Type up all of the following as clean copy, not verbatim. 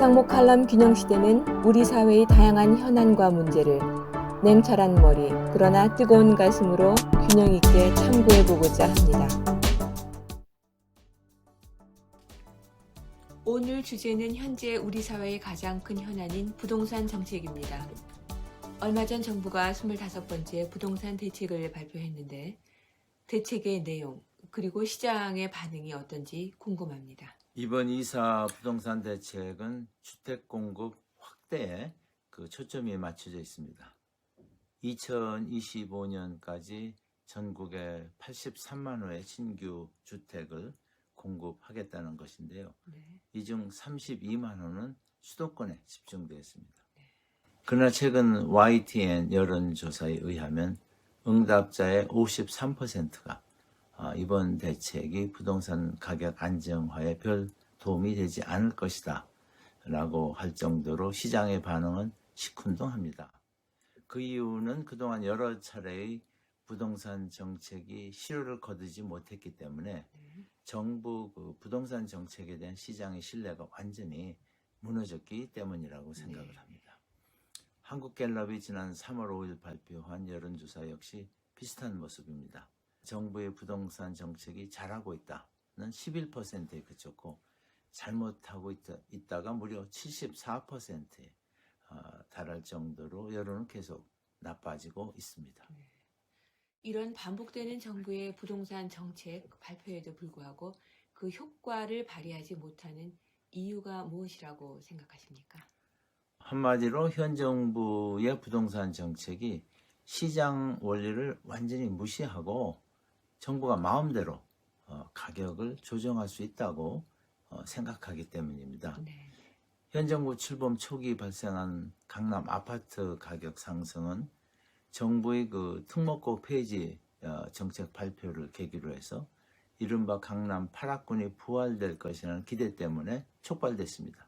박상목 칼럼 균형시대는 우리 사회의 다양한 현안과 문제를 냉철한 머리, 그러나 뜨거운 가슴으로 균형 있게 탐구해보고자 합니다. 오늘 주제는 현재 우리 사회의 가장 큰 현안인 부동산 정책입니다. 얼마 전 정부가 25번째 부동산 대책을 발표했는데 대책의 내용, 그리고 시장의 반응이 어떤지 궁금합니다. 이번 2사 부동산 대책은 주택 공급 확대에 초점이 맞춰져 있습니다. 2025년까지 전국에 83만 호의 신규 주택을 공급하겠다는 것인데요. 이 중 32만 호는 수도권에 집중되어 있습니다. 그러나 최근 YTN 여론조사에 의하면 응답자의 53%가 이번 대책이 부동산 가격 안정화에 별 도움이 되지 않을 것이다 라고 할 정도로 시장의 반응은 시큰둥합니다. 그 이유는 그동안 여러 차례의 부동산 정책이 실효를 거두지 못했기 때문에 정부 부동산 정책에 대한 시장의 신뢰가 완전히 무너졌기 때문이라고 생각을 합니다. 한국갤럽이 지난 3월 5일 발표한 여론조사 역시 비슷한 모습입니다. 정부의 부동산 정책이 잘하고 있다는 11%에 그쳤고 잘못하고 있다가 무려 74%에 달할 정도로 여론은 계속 나빠지고 있습니다. 이런 반복되는 정부의 부동산 정책 발표에도 불구하고 그 효과를 발휘하지 못하는 이유가 무엇이라고 생각하십니까? 한마디로 현 정부의 부동산 정책이 시장 원리를 완전히 무시하고 정부가 마음대로 가격을 조정할 수 있다고 생각하기 때문입니다. 현 정부 출범 초기 발생한 강남 아파트 가격 상승은 정부의 특목고 폐지 정책 발표를 계기로 해서 이른바 강남 8학군이 부활될 것이라는 기대 때문에 촉발됐습니다.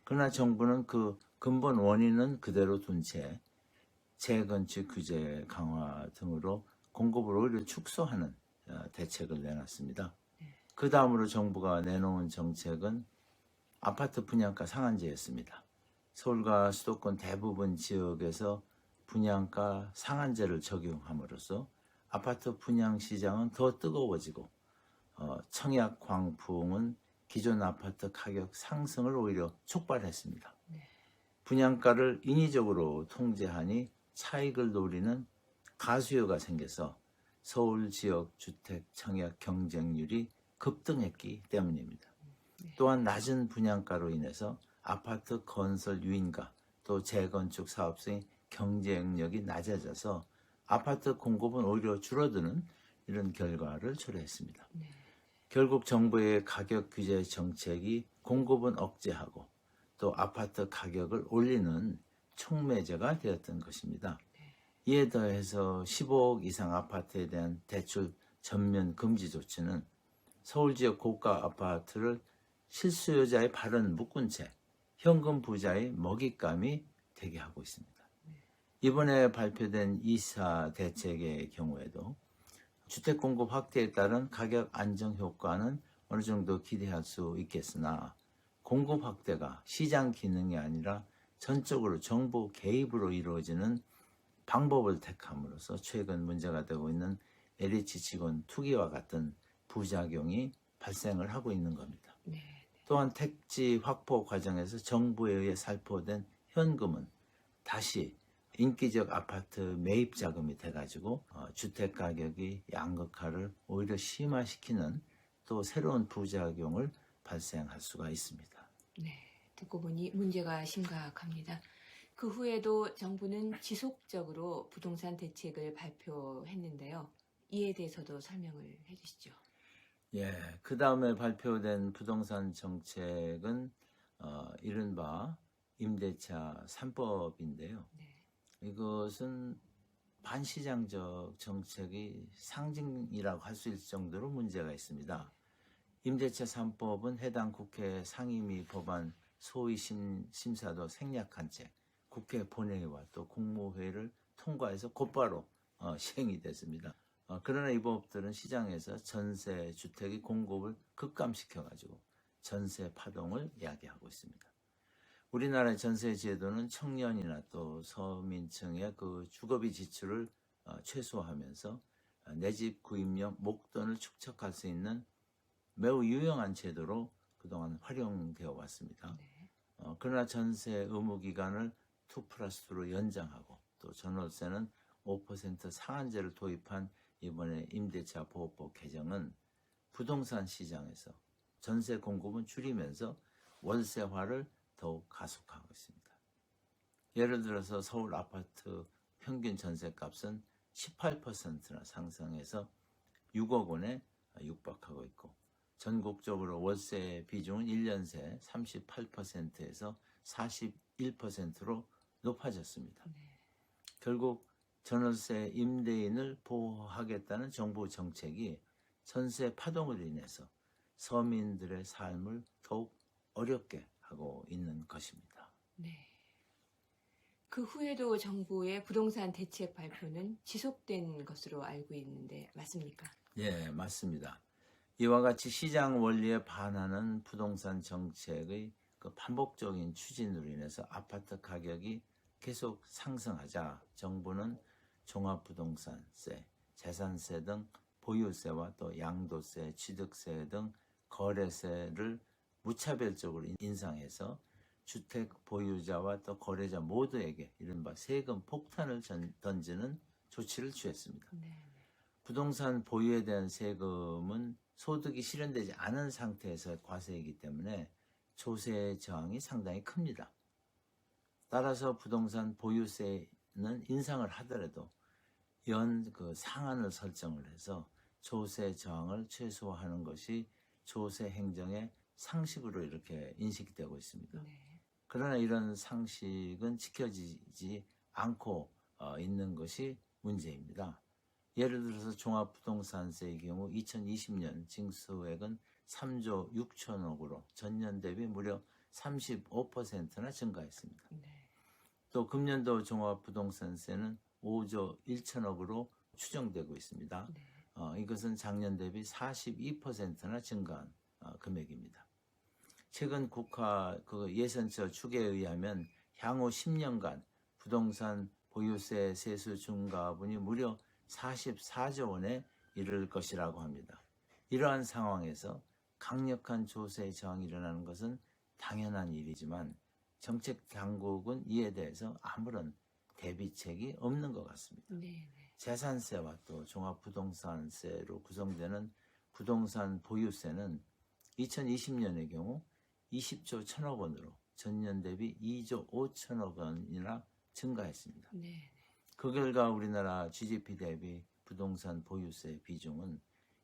그러나 정부는 그 근본 원인은 그대로 둔 채 재건축 규제 강화 등으로 공급을 오히려 축소하는 대책을 내놨습니다. 그 다음으로 정부가 내놓은 정책은 아파트 분양가 상한제였습니다. 서울과 수도권 대부분 지역에서 분양가 상한제를 적용함으로써 아파트 분양 시장은 더 뜨거워지고 청약 광풍은 기존 아파트 가격 상승을 오히려 촉발했습니다. 분양가를 인위적으로 통제하니 차익을 노리는 가수요가 생겨서 서울 지역 주택 청약 경쟁률이 급등했기 때문입니다. 또한 낮은 분양가로 인해서 아파트 건설 유인가 또 재건축 사업성의 경쟁력이 낮아져서 아파트 공급은 오히려 줄어드는 이런 결과를 초래했습니다. 결국 정부의 가격 규제 정책이 공급은 억제하고 또 아파트 가격을 올리는 촉매제가 되었던 것입니다. 이에 더해서 15억 이상 아파트에 대한 대출 전면 금지 조치는 서울 지역 고가 아파트를 실수요자의 발은 묶은 채 현금 부자의 먹잇감이 되게 하고 있습니다. 이번에 발표된 2사 대책의 경우에도 주택 공급 확대에 따른 가격 안정 효과는 어느 정도 기대할 수 있겠으나 공급 확대가 시장 기능이 아니라 전적으로 정부 개입으로 이루어지는 방법을 택함으로써 최근 문제가 되고 있는 LH 직원 투기와 같은 부작용이 발생을 하고 있는 겁니다. 또한 택지 확보 과정에서 정부에 의해 살포된 현금은 다시 인기적 아파트 매입 자금이 돼가지고 주택 가격이 양극화를 오히려 심화시키는 또 새로운 부작용을 발생할 수가 있습니다. 네, 듣고 보니 문제가 심각합니다. 그 후에도 정부는 지속적으로 부동산 대책을 발표했는데요. 이에 대해서도 설명을 해주시죠. 그 다음에 발표된 부동산 정책은 이른바 임대차 3법인데요. 이것은 반시장적 정책의 상징이라고 할 수 있을 정도로 문제가 있습니다. 임대차 3법은 해당 국회 상임위 법안 소위 심사도 생략한 채 국회 본회의와 또 국무회의를 통과해서 곧바로 시행이 됐습니다. 그러나 이 법들은 시장에서 전세 주택의 공급을 급감시켜가지고 전세 파동을 야기하고 있습니다. 우리나라의 전세 제도는 청년이나 또 서민층의 그 주거비 지출을 최소화하면서 내 집 구입력 목돈을 축적할 수 있는 매우 유용한 제도로 그동안 활용되어 왔습니다. 네. 그러나 전세 의무 기간을 2+2로 연장하고 또 전월세는 5% 상한제를 도입한 이번에 임대차 보호법 개정은 부동산 시장에서 전세 공급은 줄이면서 월세화를 더욱 가속하고 있습니다. 예를 들어서 서울 아파트 평균 전세값은 18%나 상승해서 6억 원에 육박하고 있고 전국적으로 월세 비중은 1년 새 38%에서 41%로 높아졌습니다. 네. 결국 전월세 임대인을 보호하겠다는 정부 정책이 전세 파동으로 인해서 서민들의 삶을 더욱 어렵게 하고 있는 것입니다. 네. 그 후에도 정부의 부동산 대책 발표는 지속된 것으로 알고 있는데 맞습니까? 예, 맞습니다. 이와 같이 시장 원리에 반하는 부동산 정책의 그 반복적인 추진으로 인해서 아파트 가격이 계속 상승하자 정부는 종합부동산세, 재산세 등 보유세와 또 양도세, 취득세 등 거래세를 무차별적으로 인상해서 주택 보유자와 또 거래자 모두에게 이른바 세금 폭탄을 던지는 조치를 취했습니다. 네. 부동산 보유에 대한 세금은 소득이 실현되지 않은 상태에서의 과세이기 때문에 조세 저항이 상당히 큽니다. 따라서 부동산 보유세는 인상을 하더라도 연 그 상한을 설정을 해서 조세 저항을 최소화하는 것이 조세 행정의 상식으로 이렇게 인식되고 있습니다. 네. 그러나 이런 상식은 지켜지지 않고 있는 것이 문제입니다. 예를 들어서 종합부동산세의 경우 2020년 징수액은 3조 6천억으로 전년 대비 무려 35%나 증가했습니다. 네. 또 금년도 종합부동산세는 5조 1천억으로 추정되고 있습니다. 네. 이것은 작년 대비 42%나 증가한 금액입니다. 최근 국가 그 예산처 추계에 의하면 향후 10년간 부동산 보유세 세수 증가분이 무려 44조 원에 이를 것이라고 합니다. 이러한 상황에서 강력한 조세 저항이 일어나는 것은 당연한 일이지만 정책 당국은 이에 대해서 아무런 대비책이 없는 것 같습니다. 네. 재산세와 또 종합부동산세로 구성되는 부동산 보유세는 2020년의 경우 20조 1천억 원으로 전년 대비 2조 5천억 원이나 증가했습니다. 네. 그 결과 우리나라 GDP 대비 부동산 보유세 비중은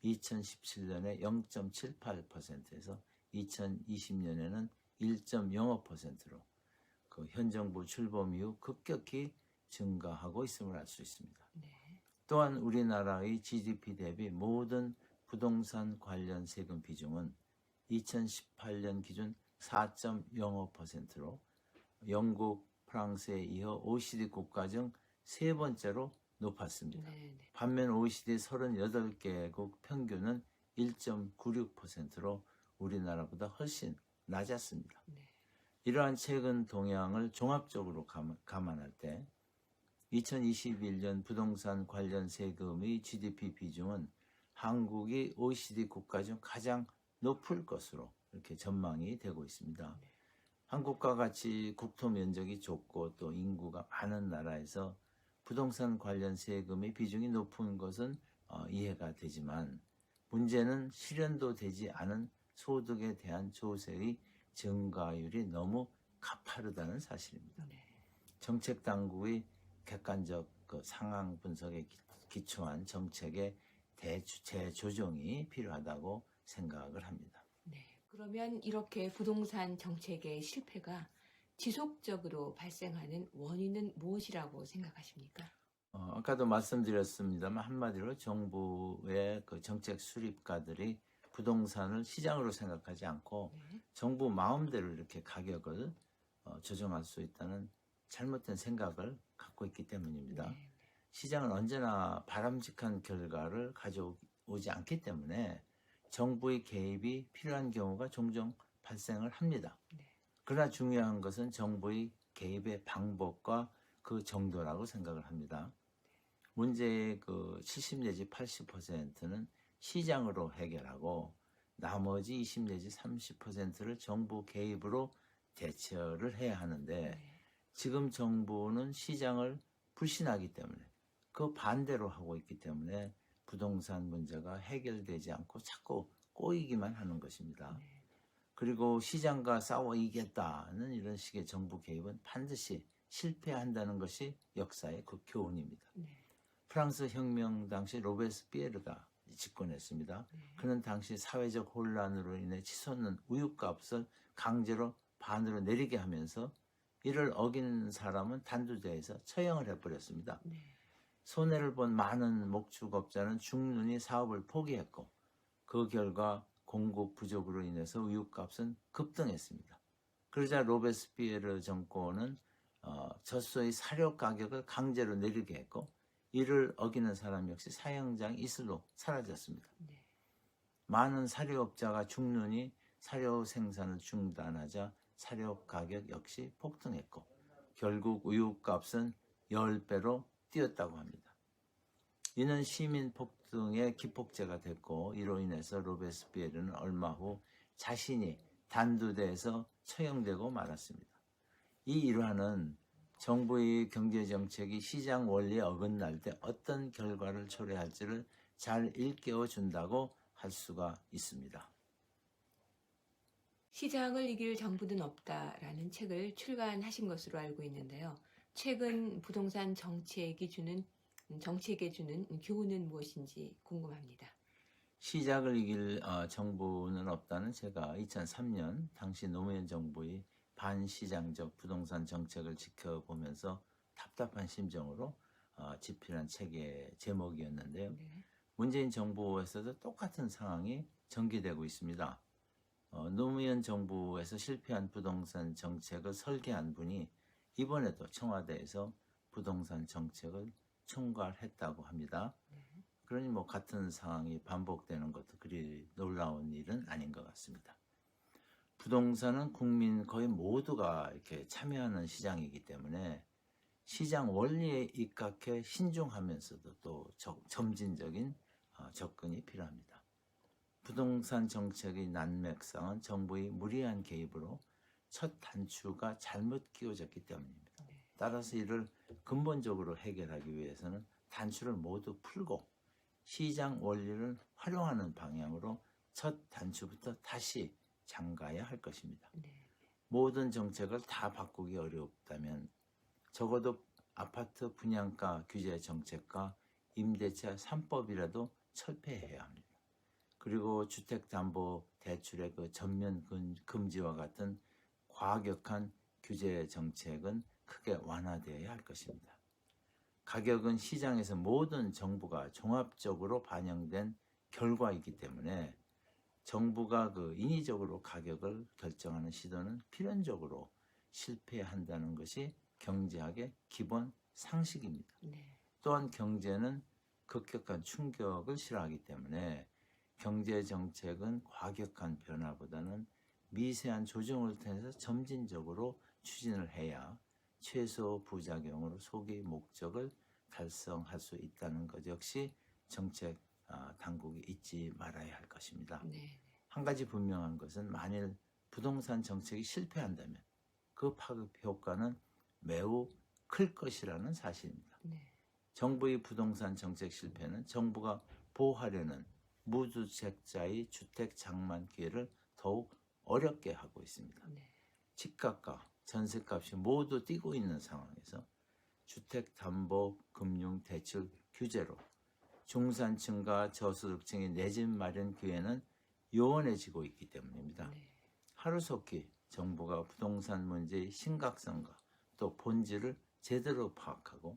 2017년에 0.78%에서 2020년에는 1.05%로 그 현 정부 출범 이후 급격히 증가하고 있음을 알 수 있습니다. 네. 또한 우리나라의 GDP 대비 모든 부동산 관련 세금 비중은 2018년 기준 4.05%로 영국, 프랑스에 이어 OECD 국가 중 세 번째로 높았습니다. 네. 반면 OECD 38개국 평균은 1.96%로 우리나라보다 훨씬 낮았습니다. 네. 이러한 최근 동향을 종합적으로 감안할 때 2021년 부동산 관련 세금의 GDP 비중은 한국이 OECD 국가 중 가장 높을 것으로 이렇게 전망이 되고 있습니다. 한국과 같이 국토 면적이 좁고 또 인구가 많은 나라에서 부동산 관련 세금의 비중이 높은 것은 이해가 되지만 문제는 실현도 되지 않은 소득에 대한 조세의 증가율이 너무 가파르다는 사실입니다. 네. 정책 당국의 객관적 그 상황 분석에 기초한 정책의 재조정이 필요하다고 생각을 합니다. 네. 그러면 이렇게 부동산 정책의 실패가 지속적으로 발생하는 원인은 무엇이라고 생각하십니까? 아까도 말씀드렸습니다만 한마디로 정부의 그 정책 수립가들이 부동산을 시장으로 생각하지 않고 네. 정부 마음대로 이렇게 가격을 조정할 수 있다는 잘못된 생각을 갖고 있기 때문입니다. 네. 시장은 언제나 바람직한 결과를 가져오지 않기 때문에 정부의 개입이 필요한 경우가 종종 발생을 합니다. 네. 그러나 중요한 것은 정부의 개입의 방법과 그 정도라고 생각을 합니다. 문제의 그 70 내지 80%는 시장으로 해결하고 나머지 20 내지 30%를 정부 개입으로 대처를 해야 하는데 네. 지금 정부는 시장을 불신하기 때문에 그 반대로 하고 있기 때문에 부동산 문제가 해결되지 않고 자꾸 꼬이기만 하는 것입니다. 네. 그리고 시장과 싸워 이기겠다는 이런 식의 정부 개입은 반드시 실패한다는 것이 역사의 그 교훈입니다. 네. 프랑스 혁명 당시 로베스피에르가 집권했습니다. 네. 그는 당시 사회적 혼란으로 인해 치솟는 우유값을 강제로 반으로 내리게 하면서 이를 어기는 사람은 단두대에서 처형을 해버렸습니다. 네. 손해를 본 많은 목축업자는 중눈이 사업을 포기했고 그 결과 공급 부족으로 인해서 우유값은 급등했습니다. 그러자 로베스피에르 정권은 젖소의 사료 가격을 강제로 내리게 했고 이를 어기는 사람 역시 사형장 이슬로 사라졌습니다. 네. 많은 사료업자가 중눈이 사료 생산을 중단하자 사료 가격 역시 폭등했고 결국 우유값은 10배로 뛰었다고 합니다. 이는 시민 폭등의 기폭제가 됐고 이로 인해서 로베스피에르는 얼마 후 자신이 단두대에서 처형되고 말았습니다. 이 일화는 정부의 경제정책이 시장 원리에 어긋날 때 어떤 결과를 초래할지를 잘 일깨워 준다고 할 수가 있습니다. 시장을 이길 정부는 없다라는 책을 출간하신 것으로 알고 있는데요. 최근 부동산 정책에 주는 교훈은 무엇인지 궁금합니다. 시장을 이길 정부는 없다는 제가 2003년 당시 노무현 정부의 반시장적 부동산 정책을 지켜보면서 답답한 심정으로 집필한 책의 제목이었는데요. 네. 문재인 정부에서도 똑같은 상황이 전개되고 있습니다. 노무현 정부에서 실패한 부동산 정책을 설계한 분이 이번에도 청와대에서 부동산 정책을 총괄했다고 합니다. 그러니 뭐 같은 상황이 반복되는 것도 그리 놀라운 일은 아닌 것 같습니다. 부동산은 국민 거의 모두가 이렇게 참여하는 시장이기 때문에 시장 원리에 입각해 신중하면서도 또 점진적인 접근이 필요합니다. 부동산 정책의 난맥상은 정부의 무리한 개입으로 첫 단추가 잘못 끼워졌기 때문입니다. 따라서 이를 근본적으로 해결하기 위해서는 단추를 모두 풀고 시장 원리를 활용하는 방향으로 첫 단추부터 다시 잠가야 할 것입니다. 네. 모든 정책을 다 바꾸기 어렵다면 적어도 아파트 분양가 규제 정책과 임대차 3법이라도 철폐해야 합니다. 그리고 주택담보대출의 그 전면 금지와 같은 과격한 규제 정책은 크게 완화되어야 할 것입니다. 가격은 시장에서 모든 정부가 종합적으로 반영된 결과이기 때문에 정부가 그 인위적으로 가격을 결정하는 시도는 필연적으로 실패한다는 것이 경제학의 기본 상식입니다. 네. 또한 경제는 급격한 충격을 싫어하기 때문에 경제 정책은 과격한 변화보다는 미세한 조정을 통해서 점진적으로 추진을 해야 최소 부작용으로 소기 목적을 달성할 수 있다는 것 역시 정책 당국이 잊지 말아야 할 것입니다. 네. 한 가지 분명한 것은 만일 부동산 정책이 실패한다면 그 파급 효과는 매우 클 것이라는 사실입니다. 네. 정부의 부동산 정책 실패는 정부가 보호하려는 무주택자의 주택 장만 기회를 더욱 어렵게 하고 있습니다. 네. 집값과 전세값이 모두 뛰고 있는 상황에서 주택담보금융대출 규제로 중산층과 저소득층의 내 집 마련 기회는 요원해지고 있기 때문입니다. 네. 하루속히 정부가 부동산 문제의 심각성과 또 본질을 제대로 파악하고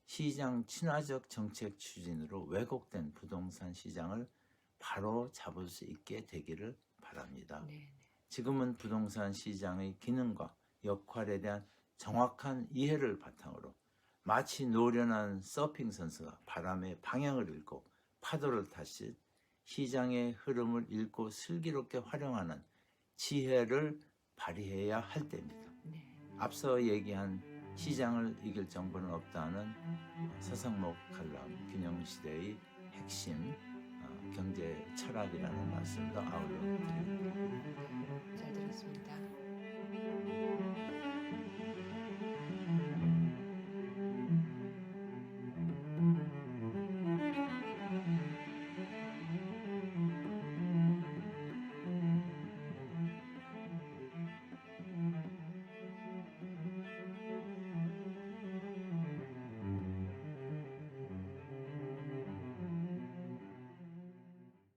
시장 친화적 정책 추진으로 왜곡된 부동산 시장을 바로 잡을 수 있게 되기를 바랍니다. 네. 지금은 부동산 시장의 기능과 역할에 대한 정확한 이해를 바탕으로 마치 노련한 서핑 선수가 바람의 방향을 읽고 파도를 타듯 시장의 흐름을 읽고 슬기롭게 활용하는 지혜를 발휘해야 할 때입니다. 네. 앞서 얘기한 시장을 이길 정부는 없다는 서상목 칼럼 균형시대의 핵심 경제 철학이라는 말씀도 아울러 드립니다. 잘 들었습니다.